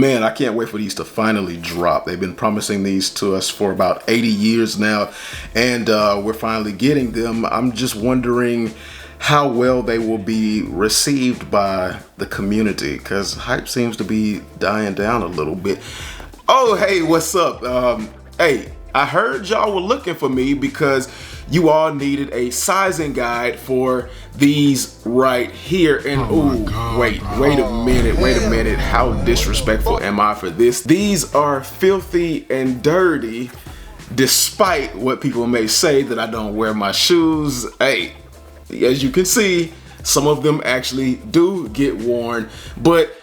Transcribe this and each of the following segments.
Man, I can't wait for these to finally drop. They've been promising these to us for about 80 years now, and we're finally getting them. I'm just wondering how well they will be received by the community, because hype seems to be dying down a little bit. Oh, hey, what's up? Hey, I heard y'all were looking for me because you all needed a sizing guide for these right here. And wait a minute. How disrespectful am I for this? These are filthy and dirty, despite what people may say that I don't wear my shoes. Hey, as you can see, some of them actually do get worn, but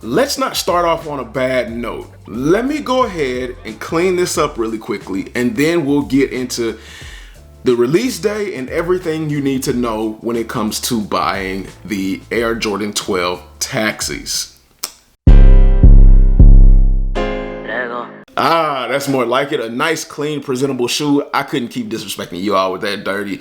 let's not start off on a bad note. Let me go ahead and clean this up really quickly, and then we'll get into the release day and everything you need to know when it comes to buying the Air Jordan 12 taxis. That's more like it. A nice, clean, presentable shoe. I couldn't keep disrespecting you all with that dirty,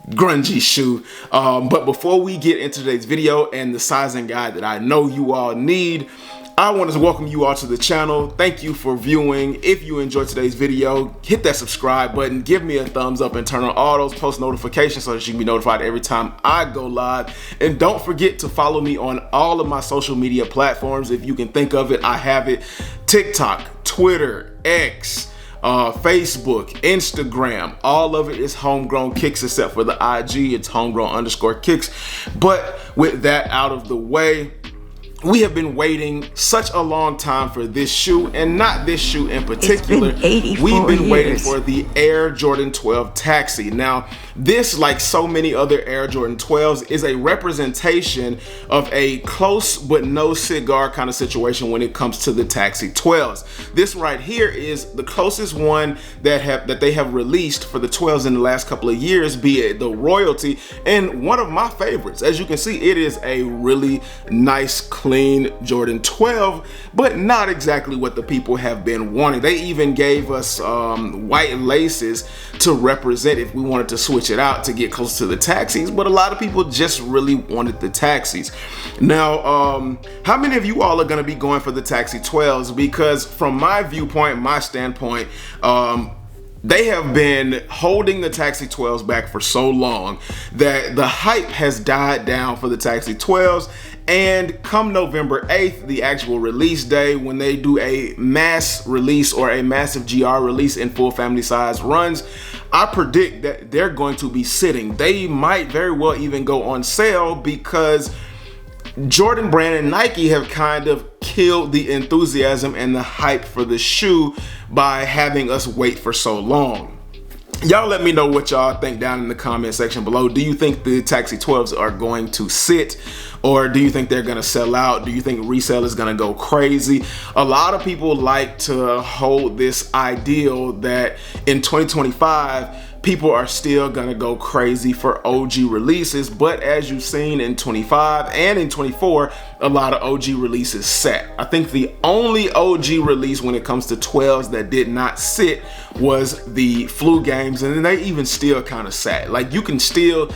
grungy shoe. But before we get into today's video and the sizing guide that I know you all need, I wanted to welcome you all to the channel. Thank you for viewing. If you enjoyed today's video, hit that subscribe button, give me a thumbs up, and turn on all those post notifications so that you can be notified every time I go live. And don't forget to follow me on all of my social media platforms. If you can think of it, I have it. TikTok, Twitter, X, Facebook, Instagram, all of it is Homegrown Kicks except for the IG. It's homegrown_kicks. But with that out of the way, we have been waiting such a long time for this shoe, and not this shoe in particular. We've been waiting for the Air Jordan 12 Taxi. Now, this, like so many other Air Jordan 12s, is a representation of a close but no cigar kind of situation when it comes to the Taxi 12s. This right here is the closest one that they have released for the 12s in the last couple of years, be it the Royalty, and one of my favorites. As you can see, it is a really nice, clean Jordan 12, but not exactly what the people have been wanting. They even gave us white laces to represent if we wanted to switch it out to get close to the taxis, but a lot of people just really wanted the taxis. Now, how many of you all are going to be going for the Taxi 12s? Because from my viewpoint, my standpoint, they have been holding the Taxi 12s back for so long that the hype has died down for the Taxi 12s. And come November 8th, the actual release day, when they do a mass release or a massive GR release in full family size runs, I predict that they're going to be sitting. They might very well even go on sale because Jordan Brand and Nike have kind of killed the enthusiasm and the hype for the shoe by having us wait for so long. Y'all let me know what y'all think down in the comment section below. Do you think the Taxi 12s are going to sit, or do you think they're going to sell out? Do you think resale is going to go crazy? A lot of people like to hold this ideal that in 2025, people are still gonna go crazy for OG releases, but as you've seen in 25 and in 24, a lot of OG releases sat. I think the only OG release when it comes to 12s that did not sit was the flu games, and they even still kind of sat. Like, you can still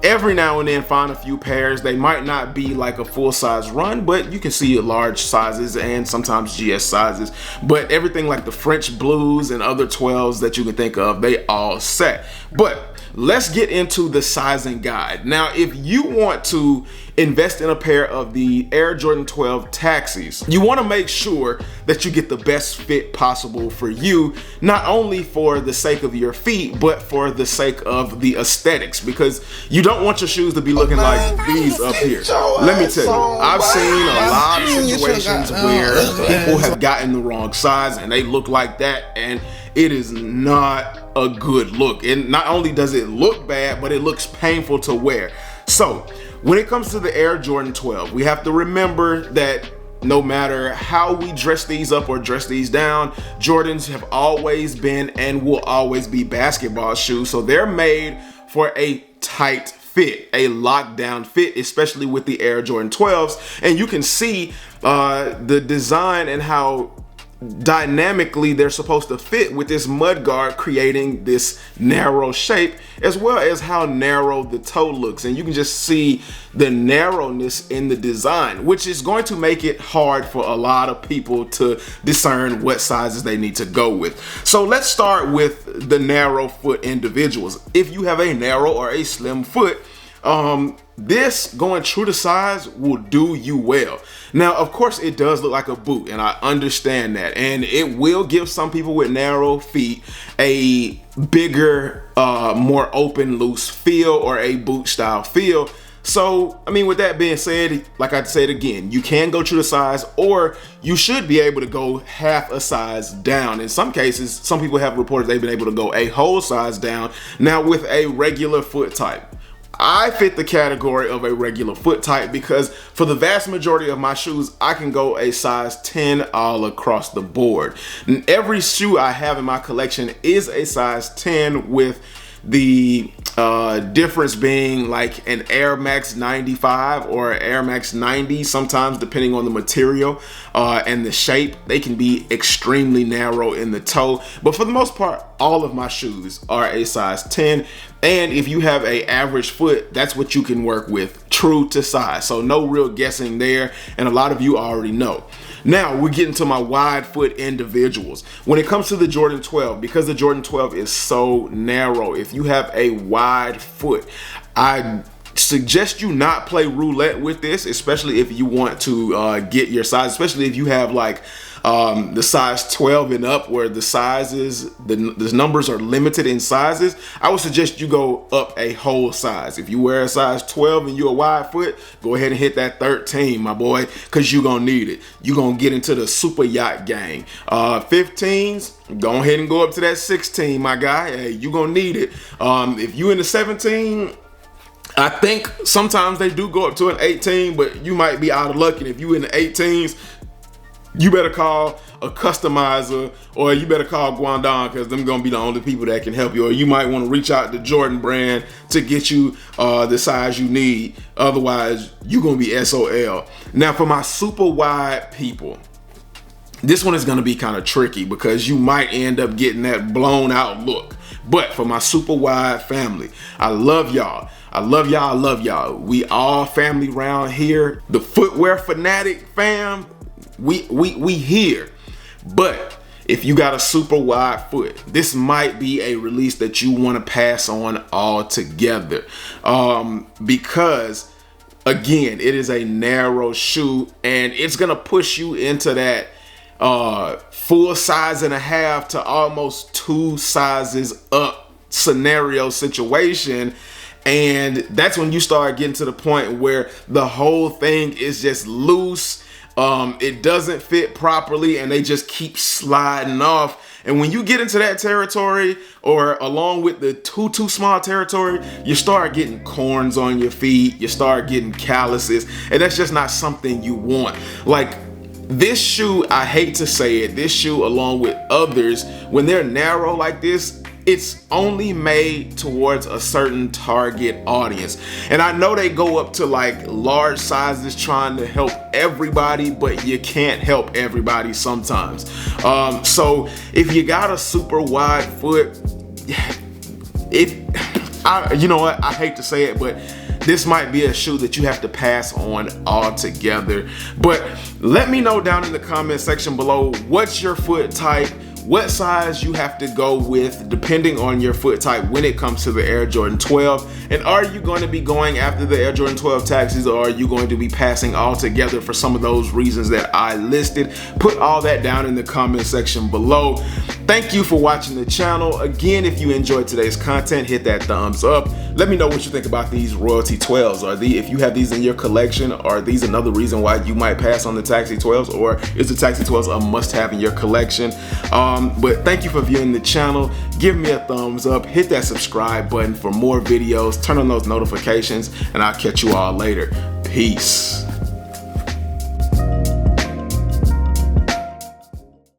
every now and then find a few pairs. They might not be like a full size run, but you can see large sizes and sometimes GS sizes. But everything like the French Blues and other 12s that you can think of, they all set. But let's get into the sizing guide. Now, if you want to invest in a pair of the Air Jordan 12 taxis, you want to make sure that you get the best fit possible for you, not only for the sake of your feet, but for the sake of the aesthetics, because you don't want your shoes to be looking like these up here. Let me tell you, I've seen a lot of situations where people have gotten the wrong size and they look like that, and it is not a good look. And not only does it look bad, but it looks painful to wear. So when it comes to the Air Jordan 12, we have to remember that no matter how we dress these up or dress these down, Jordans have always been and will always be basketball shoes. So they're made for a tight fit, a lockdown fit, especially with the Air Jordan 12s. And you can see the design and how dynamically they're supposed to fit with this mud guard, creating this narrow shape, as well as how narrow the toe looks. And you can just see the narrowness in the design, which is going to make it hard for a lot of people to discern what sizes they need to go with. So let's start with the narrow foot individuals. If you have a narrow or a slim foot, this going true to size will do you well. Now, of course, it does look like a boot, and I understand that, and it will give some people with narrow feet a bigger, more open, loose feel, or a boot style feel. So, I mean, with that being said, like I said again, you can go true to size, or you should be able to go half a size down. In some cases, some people have reported they've been able to go a whole size down. Now, with a regular foot type, I fit the category of a regular foot type because for the vast majority of my shoes, I can go a size 10 all across the board. And every shoe I have in my collection is a size 10, with the difference being like an Air Max 95 or Air Max 90, sometimes depending on the material and the shape. They can be extremely narrow in the toe, but for the most part, all of my shoes are a size 10. And if you have a average foot, that's what you can work with, true to size. So no real guessing there, and a lot of you already know. Now we're getting to my wide foot individuals. When it comes to the Jordan 12, because the Jordan 12 is so narrow, if you have a wide foot, I suggest you not play roulette with this, especially if you want to get your size, especially if you have like the size 12 and up, where the sizes, the numbers are limited in sizes. I would suggest you go up a whole size. If you wear a size 12 and you're a wide foot, go ahead and hit that 13, my boy, because you're gonna need it. You're gonna get into the super yacht gang. 15s, go ahead and go up to that 16, my guy. Hey, you're gonna need it. If you in the 17, I think sometimes they do go up to an 18, but you might be out of luck. And if you in the 18s, you better call a customizer, or you better call Guangdong, because them gonna be the only people that can help you. Or you might want to reach out to Jordan Brand to get you the size you need. Otherwise, you're gonna be SOL. Now, for my super wide people, this one is gonna be kind of tricky because you might end up getting that blown out look. But for my super wide family, I love y'all. I love y'all. I love y'all. We all family around here. The footwear fanatic fam, we here. But if you got a super wide foot, this might be a release that you want to pass on altogether, because again, it is a narrow shoe, and it's gonna push you into that full size and a half to almost 2 sizes up scenario situation. And that's when you start getting to the point where the whole thing is just loose. It doesn't fit properly, and they just keep sliding off. And when you get into that territory, or along with the too small territory, you start getting corns on your feet, you start getting calluses, and that's just not something you want. Like this shoe, I hate to say it, this shoe along with others, when they're narrow like this, it's only made towards a certain target audience. And I know they go up to like large sizes trying to help everybody, but you can't help everybody sometimes. So if you got a super wide foot, you know what, I hate to say it, but this might be a shoe that you have to pass on altogether. But let me know down in the comment section below, what's your foot type? What size you have to go with depending on your foot type when it comes to the Air Jordan 12, and are you going to be going after the Air Jordan 12 taxis, or are you going to be passing altogether for some of those reasons that I listed? Put all that down in the comment section below. Thank you for watching the channel. Again, if you enjoyed today's content, hit that thumbs up. Let me know what you think about these Royalty 12s. If you have these in your collection, are these another reason why you might pass on the Taxi 12s, or is the Taxi 12s a must-have in your collection? But thank you for viewing the channel. Give me a thumbs up, hit that subscribe button for more videos, turn on those notifications, and I'll catch you all later. Peace.